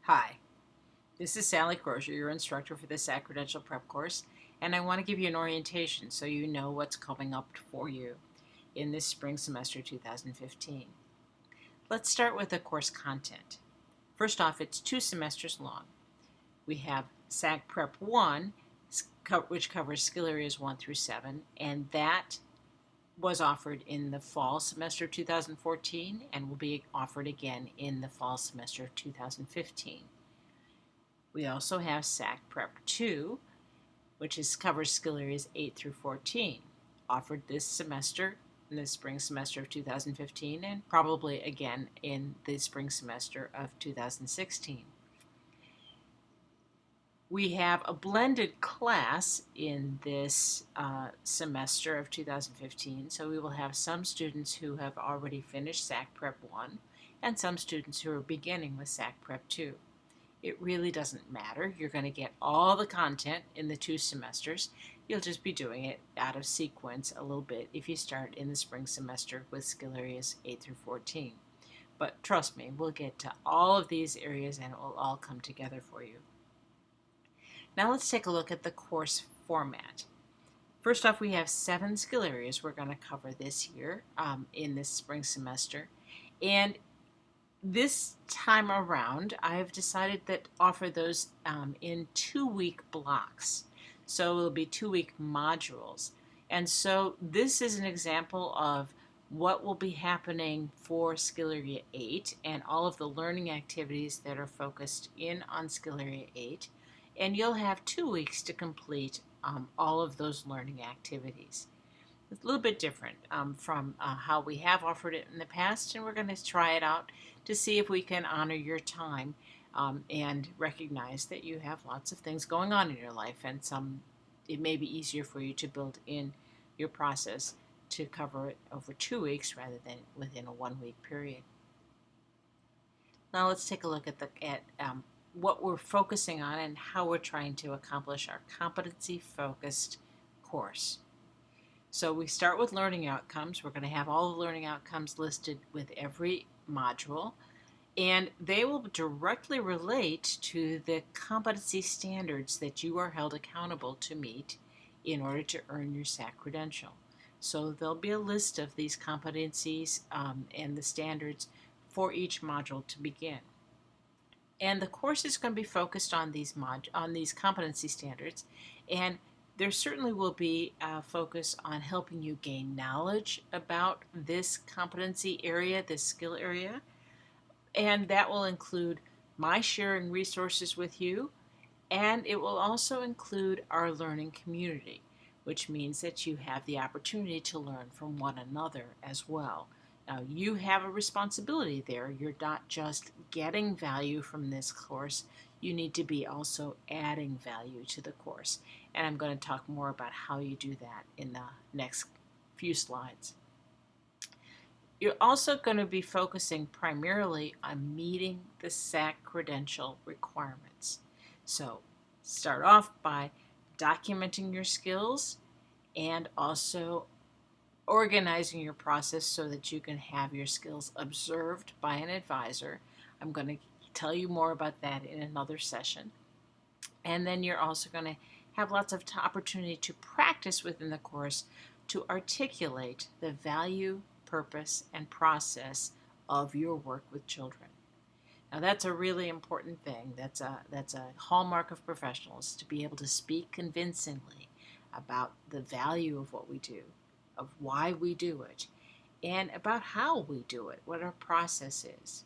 Hi, this is Sally Crozier, your instructor for the SACC Credential Prep course, and I want to give you an orientation so you know what's coming up for you in this spring semester 2015. Let's start with the course content. First off, it's 2 semesters long. We have SACC Prep 1, which covers skill areas 1 through 7, and that was offered in the fall semester of 2014 and will be offered again in the fall semester of 2015. We also have SACC Prep 2, which covers skill areas 8 through 14, offered this semester in the spring semester of 2015 and probably again in the spring semester of 2016. We have a blended class in this semester of 2015, so we will have some students who have already finished SACC Prep 1 and some students who are beginning with SACC Prep 2. It really doesn't matter. You're going to get all the content in the 2 semesters. You'll just be doing it out of sequence a little bit if you start in the spring semester with skill areas 8 through 14. But trust me, we'll get to all of these areas and it will all come together for you. Now let's take a look at the course format. First off, we have 7 skill areas we're going to cover this year in this spring semester. And this time around, I've decided that offer those in 2-week blocks. So it'll be 2-week modules. And so this is an example of what will be happening for Skill Area 8 and all of the learning activities that are focused in on Skill Area 8. And you'll have 2 weeks to complete all of those learning activities. It's a little bit different from how we have offered it in the past, and we're going to try it out to see if we can honor your time and recognize that you have lots of things going on in your life, and it may be easier for you to build in your process to cover it over 2 weeks rather than within a 1-week period. Now let's take a look at what we're focusing on and how we're trying to accomplish our competency-focused course. So we start with learning outcomes. We're going to have all the learning outcomes listed with every module, and they will directly relate to the competency standards that you are held accountable to meet in order to earn your SACC credential. So there'll be a list of these competencies and the standards for each module to begin. And the course is going to be focused on these competency standards, and there certainly will be a focus on helping you gain knowledge about this competency area, this skill area, and that will include my sharing resources with you, and it will also include our learning community, which means that you have the opportunity to learn from one another as well. Now, you have a responsibility there. You're not just getting value from this course, you need to be also adding value to the course. And I'm going to talk more about how you do that in the next few slides. You're also going to be focusing primarily on meeting the SACC credential requirements. So start off by documenting your skills and also organizing your process so that you can have your skills observed by an advisor. I'm going to tell you more about that in another session. And then you're also going to have lots of opportunity to practice within the course to articulate the value, purpose, and process of your work with children. Now that's a really important thing. That's a hallmark of professionals, to be able to speak convincingly about the value of what we do, of why we do it, and about how we do it, what our process is.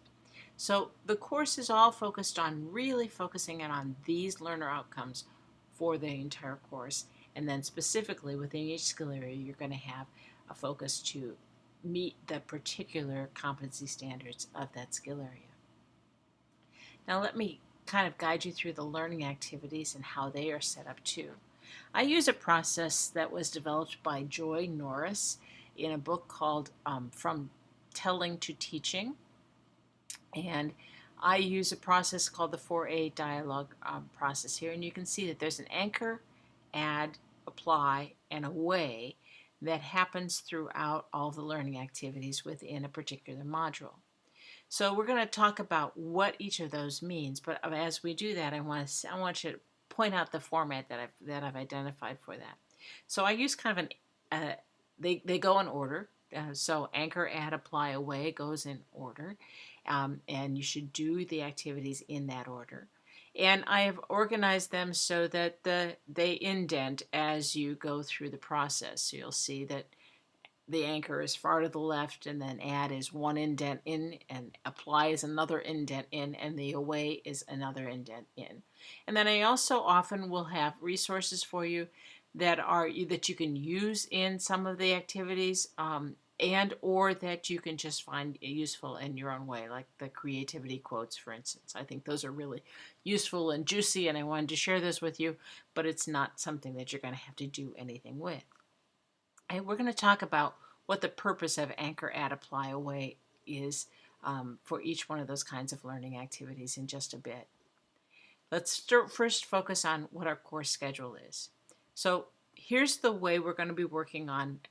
So the course is all focused on really focusing in on these learner outcomes for the entire course, and then specifically within each skill area you're going to have a focus to meet the particular competency standards of that skill area. Now let me kind of guide you through the learning activities and how they are set up too. I use a process that was developed by Joy Norris in a book called From Telling to Teaching. And I use a process called the 4A dialogue process here. And you can see that there's an anchor, add, apply, and away that happens throughout all the learning activities within a particular module. So we're going to talk about what each of those means, but as we do that, I want you to point out the format that I've identified for that. So I use kind of they go in order. So anchor, add, apply, away goes in order, and you should do the activities in that order. And I have organized them so that they indent as you go through the process. So you'll see that the anchor is far to the left, and then add is one indent in, and apply is another indent in, and the away is another indent in. And then I also often will have resources for you that you can use in some of the activities, and or that you can just find useful in your own way, like the creativity quotes, for instance. I think those are really useful and juicy, and I wanted to share this with you, but it's not something that you're going to have to do anything with. And we're going to talk about what the purpose of anchor, add, apply, away is for each one of those kinds of learning activities in just a bit. Let's first focus on what our course schedule is. So here's the way we're going to be working on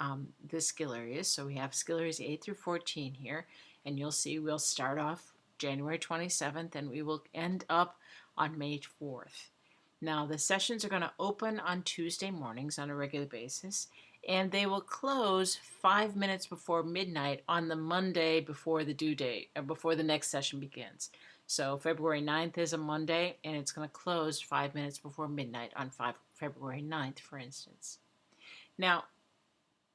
the skill areas. So we have skill areas 8 through 14 here, and you'll see we'll start off January 27th and we will end up on May 4th. Now the sessions are going to open on Tuesday mornings on a regular basis, and they will close 5 minutes before midnight on the Monday before the due date, or before the next session begins. So February 9th is a Monday, and it's going to close 5 minutes before midnight on February 9th, for instance. Now,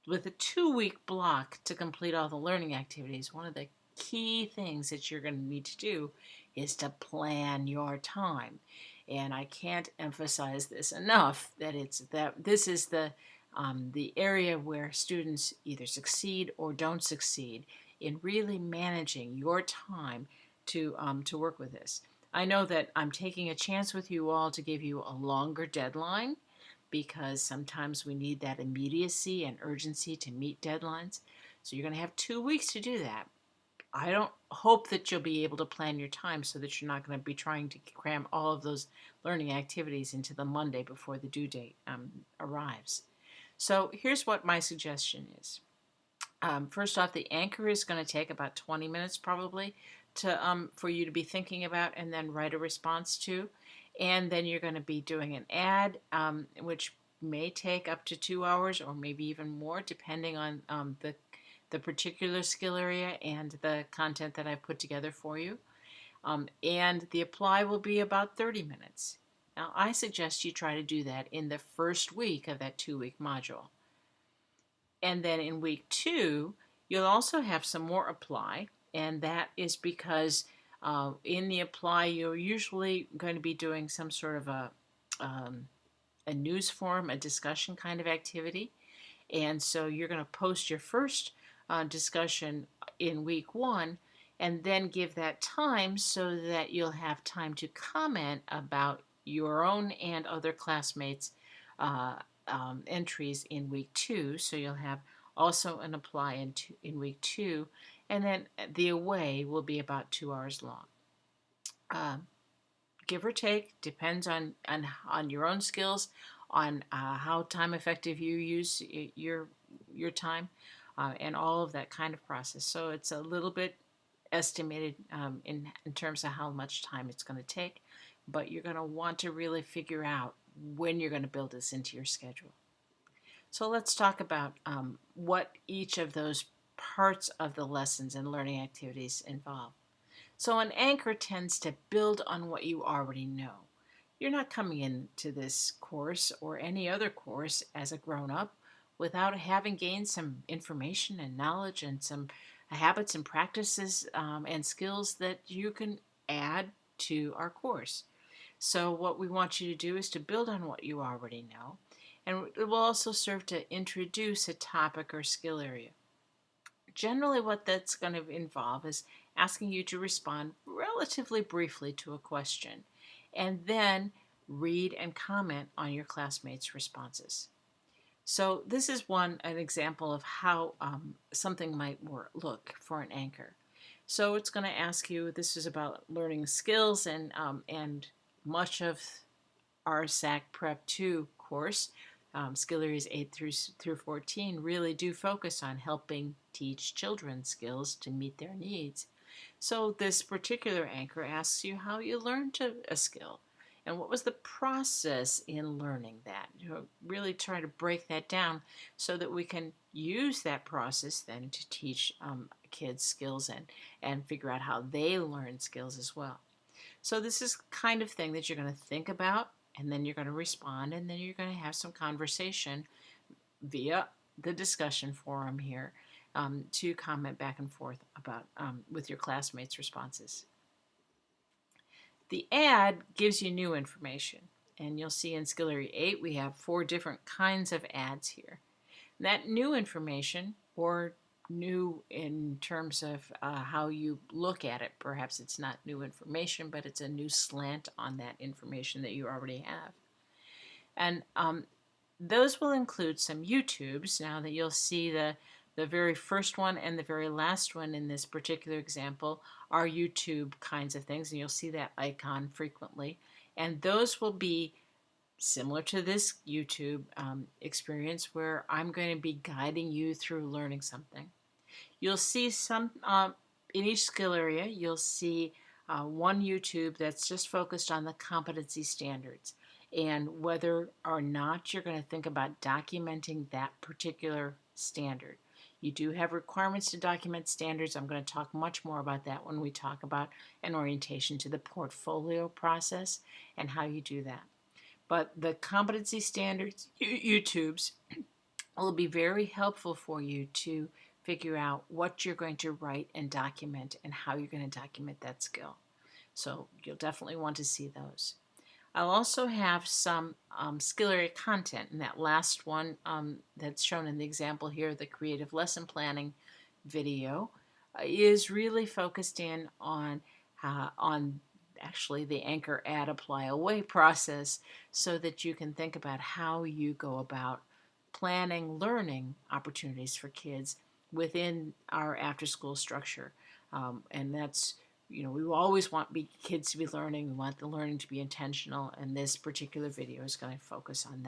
with a 2-week block to complete all the learning activities, one of the key things that you're going to need to do is to plan your time. And I can't emphasize this enough, that this is the area where students either succeed or don't succeed in really managing your time to work with this. I know that I'm taking a chance with you all to give you a longer deadline, because sometimes we need that immediacy and urgency to meet deadlines. So you're going to have 2 weeks to do that. I don't hope that you'll be able to plan your time so that you're not going to be trying to cram all of those learning activities into the Monday before the due date arrives. So here's what my suggestion is. First off, the anchor is going to take about 20 minutes probably for you to be thinking about and then write a response to. And then you're going to be doing an add, which may take up to 2 hours or maybe even more, depending on the particular skill area and the content that I've put together for you. And the apply will be about 30 minutes. Now, I suggest you try to do that in the first week of that 2-week module. And then in week 2, you'll also have some more apply, and that is because in the apply, you're usually going to be doing some sort of a news forum, a discussion kind of activity. And so you're going to post your first discussion in week 1, and then give that time so that you'll have time to comment about your own and other classmates' entries in week 2. So you'll have also an apply in week 2, and then the away will be about 2 hours long. Give or take, depends on your own skills, on how time effective you use your time, and all of that kind of process. So it's a little bit estimated in terms of how much time it's going to take, but you're going to want to really figure out when you're going to build this into your schedule. So let's talk about what each of those parts of the lessons and learning activities involve. So an anchor tends to build on what you already know. You're not coming into this course or any other course as a grown-up without having gained some information and knowledge and some habits and practices and skills that you can add to our course. So what we want you to do is to build on what you already know, and it will also serve to introduce a topic or skill area. Generally, what that's going to involve is asking you to respond relatively briefly to a question, and then read and comment on your classmates' responses. So this is an example of how something might look for an anchor. So it's going to ask you, this is about learning skills, and much of our SACC Prep 2 course, skill areas 8 through 14, really do focus on helping teach children skills to meet their needs. So this particular anchor asks you how you learned a skill and what was the process in learning that. Really try to break that down so that we can use that process then to teach kids skills and figure out how they learn skills as well. So this is kind of thing that you're going to think about, and then you're going to respond, and then you're going to have some conversation via the discussion forum here to comment back and forth about with your classmates' responses. The ad gives you new information, and you'll see in Skill Area 8 we have 4 different kinds of ads here. That new information, or new in terms of how you look at it, perhaps it's not new information, but it's a new slant on that information that you already have. And those will include some YouTubes. Now that you'll see the very first one and the very last one in this particular example are YouTube kinds of things, and you'll see that icon frequently. And those will be similar to this YouTube experience where I'm going to be guiding you through learning something. You'll see some, in each skill area, you'll see one YouTube that's just focused on the competency standards and whether or not you're going to think about documenting that particular standard. You do have requirements to document standards. I'm going to talk much more about that when we talk about an orientation to the portfolio process and how you do that. But the competency standards, YouTubes, will be very helpful for you to figure out what you're going to write and document and how you're going to document that skill. So you'll definitely want to see those. I'll also have some skill area content, and that last one that's shown in the example here, the creative lesson planning video, is really focused in on actually the anchor, add, apply, away process, so that you can think about how you go about planning learning opportunities for kids within our after-school structure. And that's, we always want kids to be learning. We want the learning to be intentional, and this particular video is going to focus on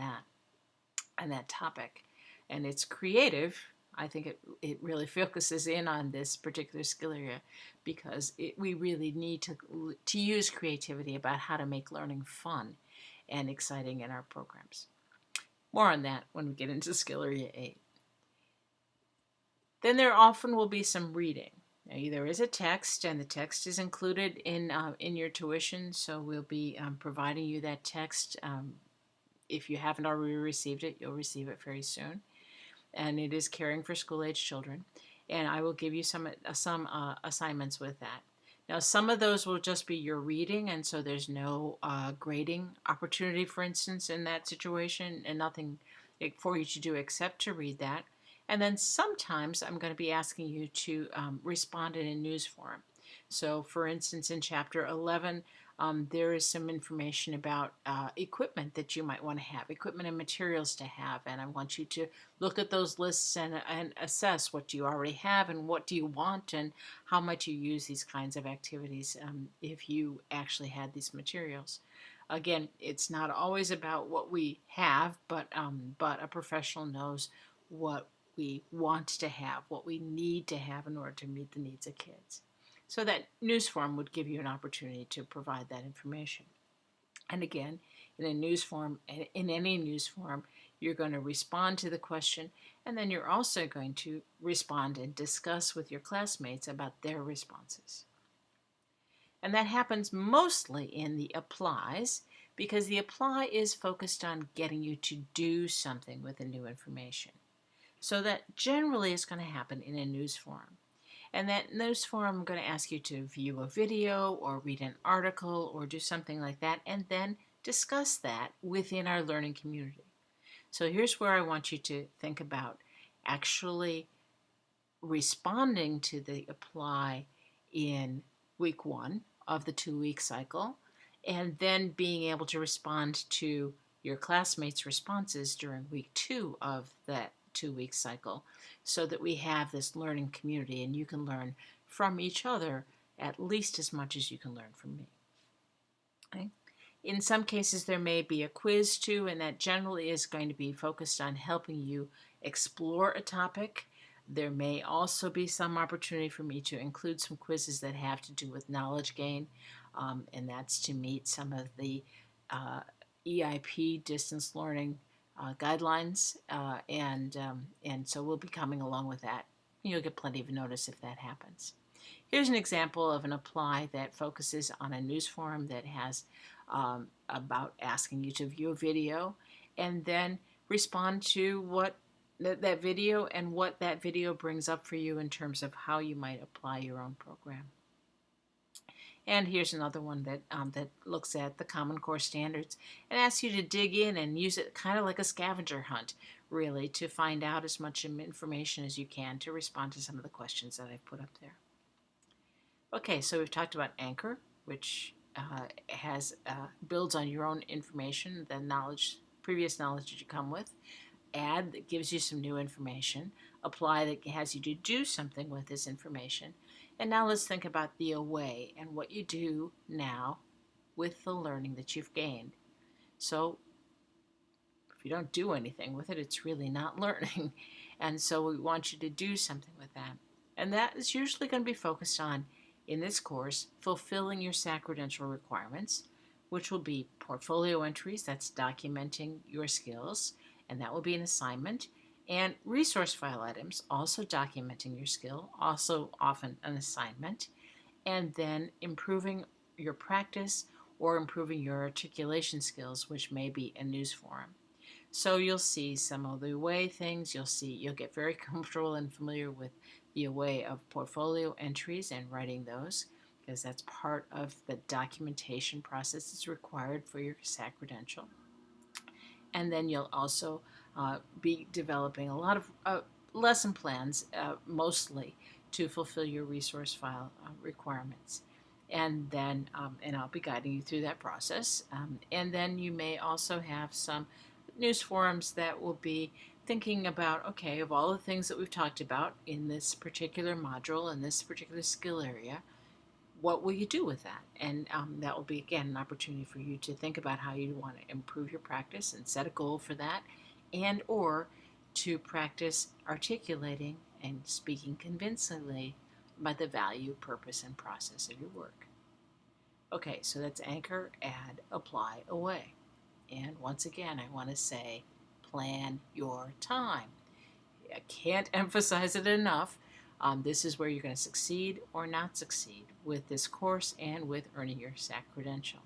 that topic. And it's creative. I think it really focuses in on this particular skill area because we really need to use creativity about how to make learning fun and exciting in our programs. More on that when we get into Skill Area 8. Then there often will be some reading. Now, there is a text, and the text is included in your tuition, so we'll be providing you that text. If you haven't already received it, you'll receive it very soon. And it is Caring for School-Age Children, and I will give you some assignments with that. Now, some of those will just be your reading, and so there's no grading opportunity, for instance, in that situation, and nothing for you to do except to read that. And then sometimes I'm going to be asking you to respond in a news forum. So, for instance, in Chapter 11, there is some information about equipment that you might want to have, equipment and materials to have, and I want you to look at those lists and assess what you already have and what do you want and how much you use these kinds of activities if you actually had these materials. Again, it's not always about what we have, but a professional knows what we want to have, what we need to have in order to meet the needs of kids. So that news forum would give you an opportunity to provide that information. And again, in a news forum, in any news forum, you're going to respond to the question, and then you're also going to respond and discuss with your classmates about their responses. And that happens mostly in the applies, because the apply is focused on getting you to do something with the new information. So that generally is going to happen in a news forum. And that news forum, I'm going to ask you to view a video or read an article or do something like that, and then discuss that within our learning community. So here's where I want you to think about actually responding to the apply in week 1 of the 2-week cycle, and then being able to respond to your classmates' responses during week 2 of that 2-week cycle, so that we have this learning community and you can learn from each other at least as much as you can learn from me. Okay? In some cases there may be a quiz too, and that generally is going to be focused on helping you explore a topic There may also be some opportunity for me to include some quizzes that have to do with knowledge gain, and that's to meet some of the uh, EIP distance learning guidelines, and so we'll be coming along with that. You'll get plenty of notice if that happens. Here's an example of an apply that focuses on a news forum that has about asking you to view a video and then respond to what that video and what that video brings up for you in terms of how you might apply your own program. And here's another one that looks at the Common Core standards and asks you to dig in and use it kind of like a scavenger hunt, really, to find out as much information as you can to respond to some of the questions that I've put up there. Okay, so we've talked about Anchor, which builds on your own information, the previous knowledge that you come with. Add, that gives you some new information. Apply, that has you to do something with this information. And now let's think about the away and what you do now with the learning that you've gained. So if you don't do anything with it, it's really not learning. And so we want you to do something with that. And that is usually going to be focused on, in this course, fulfilling your SACC credential requirements, which will be portfolio entries, that's documenting your skills, and that will be an assignment, and resource file items, also documenting your skill, also often an assignment, and then improving your practice or improving your articulation skills, which may be a news forum. So you'll see some of the away things. You'll get very comfortable and familiar with the away of portfolio entries and writing those, because that's part of the documentation process that's required for your SACC credential. And then you'll also be developing a lot of lesson plans, mostly to fulfill your resource file requirements. And then, and I'll be guiding you through that process. And then you may also have some news forums that will be thinking about, okay, of all the things that we've talked about in this particular module, in this particular skill area, what will you do with that? And that will be, again, an opportunity for you to think about how you want to improve your practice and set a goal for that, and or to practice articulating and speaking convincingly about the value, purpose, and process of your work. Okay, so that's anchor, add, apply, away. And once again, I want to say, plan your time. I can't emphasize it enough. This is where you're going to succeed or not succeed with this course and with earning your SACC credential.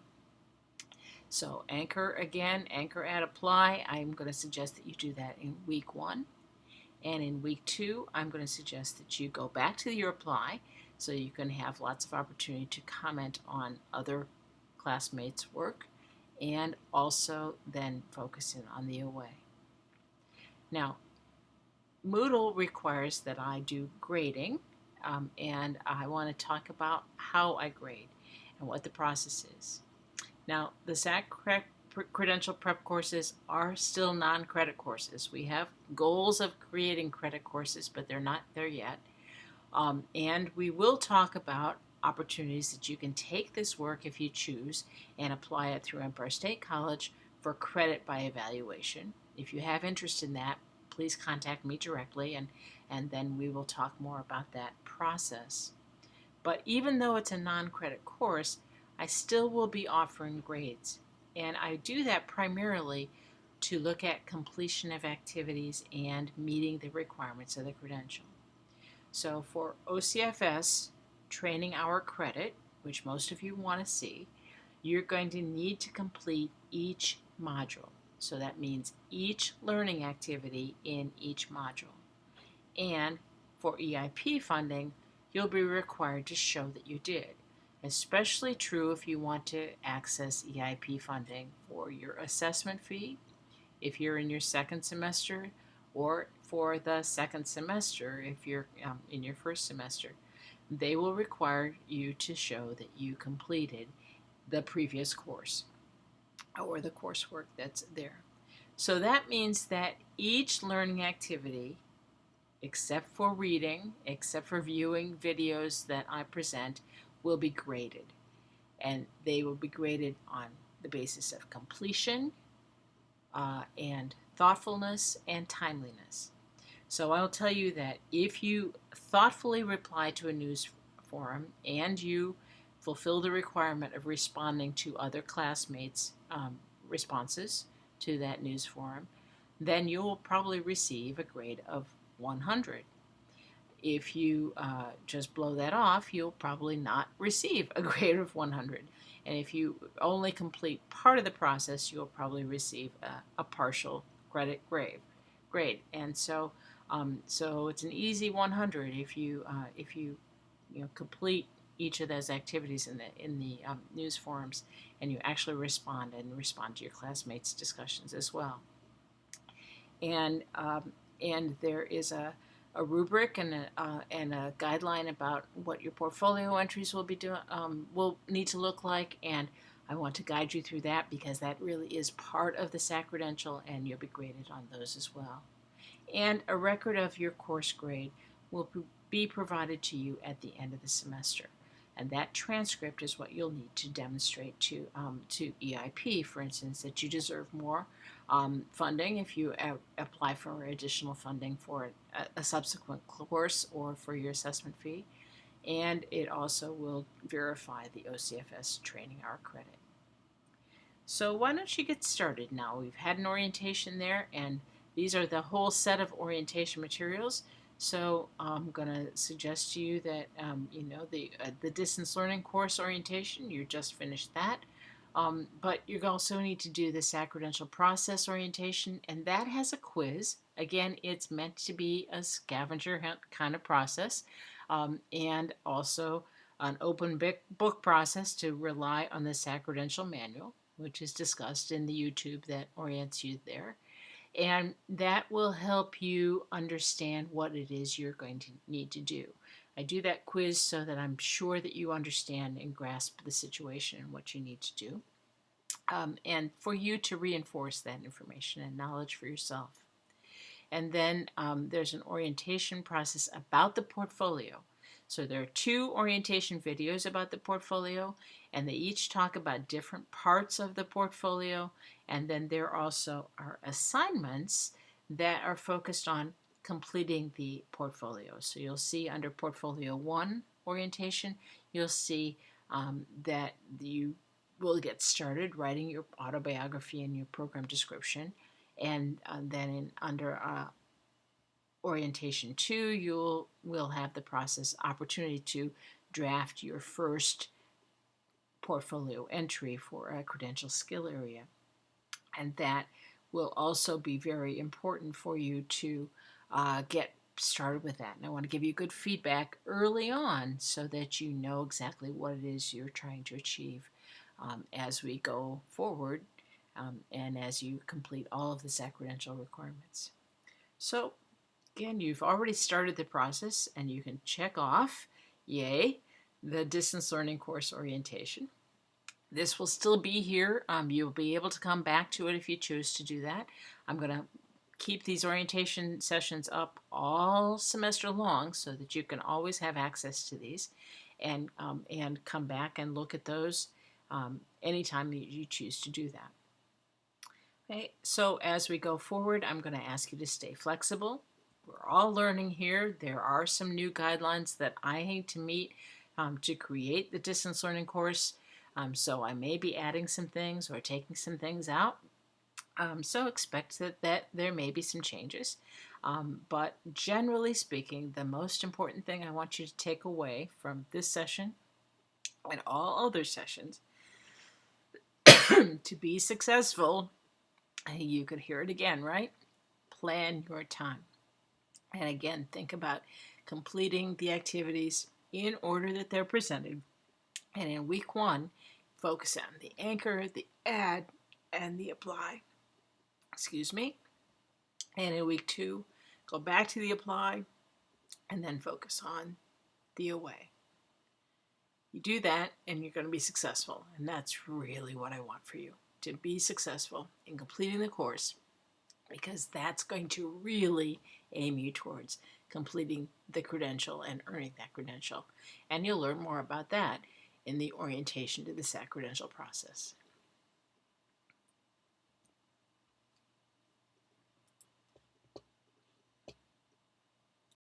So anchor again, anchor, add, apply. I'm going to suggest that you do that in week 1. And in week 2, I'm going to suggest that you go back to your apply so you can have lots of opportunity to comment on other classmates' work, and also then focus in on the away. Now, Moodle requires that I do grading, and I want to talk about how I grade and what the process is. Now, the SACC credential prep courses are still non-credit courses. We have goals of creating credit courses, but they're not there yet. And we will talk about opportunities that you can take this work, if you choose, and apply it through Empire State College for credit by evaluation. If you have interest in that, please contact me directly, and then we will talk more about that process. But even though it's a non-credit course, I still will be offering grades. And I do that primarily to look at completion of activities and meeting the requirements of the credential. So for OCFS training hour credit, which most of you want to see, you're going to need to complete each module. So that means each learning activity in each module. And for EIP funding, you'll be required to show that you did. Especially true if you want to access EIP funding for your assessment fee, if you're in your second semester, or for the second semester if you're in your first semester. They will require you to show that you completed the previous course or the coursework that's there. So that means that each learning activity, except for reading, except for viewing videos that I present, will be graded. And they will be graded on the basis of completion and thoughtfulness and timeliness. So I'll tell you that if you thoughtfully reply to a news forum and you fulfill the requirement of responding to other classmates' responses to that news forum, then you will probably receive a grade of 100. If you just blow that off, you'll probably not receive a grade of 100. And if you only complete part of the process, you'll probably receive a partial credit grade. And so it's an easy 100 if you complete each of those activities in the news forums, and you actually respond to your classmates' discussions as well. And there is a rubric and a guideline about what your portfolio entries will need to look like, and I want to guide you through that because that really is part of the SACC credential, and you'll be graded on those as well. And a record of your course grade will be provided to you at the end of the semester. And that transcript is what you'll need to demonstrate to EIP, for instance, that you deserve more funding if you apply for additional funding for a subsequent course or for your assessment fee. And it also will verify the OCFS training hour credit. So why don't you get started now? We've had an orientation there, and these are the whole set of orientation materials. So I'm going to suggest to you that the distance learning course orientation, you just finished that. But you also need to do the SACC credential process orientation, and that has a quiz. Again, it's meant to be a scavenger hunt kind of process, and also an open book process to rely on the SACC credential manual, which is discussed in the YouTube that orients you there. And that will help you understand what it is you're going to need to do. I do that quiz so that I'm sure that you understand and grasp the situation and what you need to do, and for you to reinforce that information and knowledge for yourself. And then there's an orientation process about the portfolio. So there are 2 orientation videos about the portfolio, and they each talk about different parts of the portfolio. And then there also are assignments that are focused on completing the portfolio. So you'll see under Portfolio 1 orientation, you'll see that you will get started writing your autobiography and your program description. And then under Orientation 2, will have the process opportunity to draft your first portfolio entry for a credential skill area. And that will also be very important for you to get started with that. And I want to give you good feedback early on so that you know exactly what it is you're trying to achieve as we go forward and as you complete all of the SACC credential requirements. So again, you've already started the process, and you can check off, yay, the distance learning course orientation. This will still be here. You'll be able to come back to it if you choose to do that. I'm going to keep these orientation sessions up all semester long so that you can always have access to these and come back and look at those anytime you choose to do that. Okay, so as we go forward, I'm going to ask you to stay flexible. We're all learning here. There are some new guidelines that I need to meet to create the distance learning course. So I may be adding some things or taking some things out. So expect that there may be some changes. But generally speaking, the most important thing I want you to take away from this session and all other sessions to be successful, you could hear it again, right? Plan your time. And again, think about completing the activities in order that they're presented. And in week 1, focus on the anchor, the add, and the apply. Excuse me. And in week 2, go back to the apply and then focus on the away. You do that and you're going to be successful. And that's really what I want for you, to be successful in completing the course, because that's going to really aim you towards completing the credential and earning that credential. And you'll learn more about that in the orientation to the SACC credential process.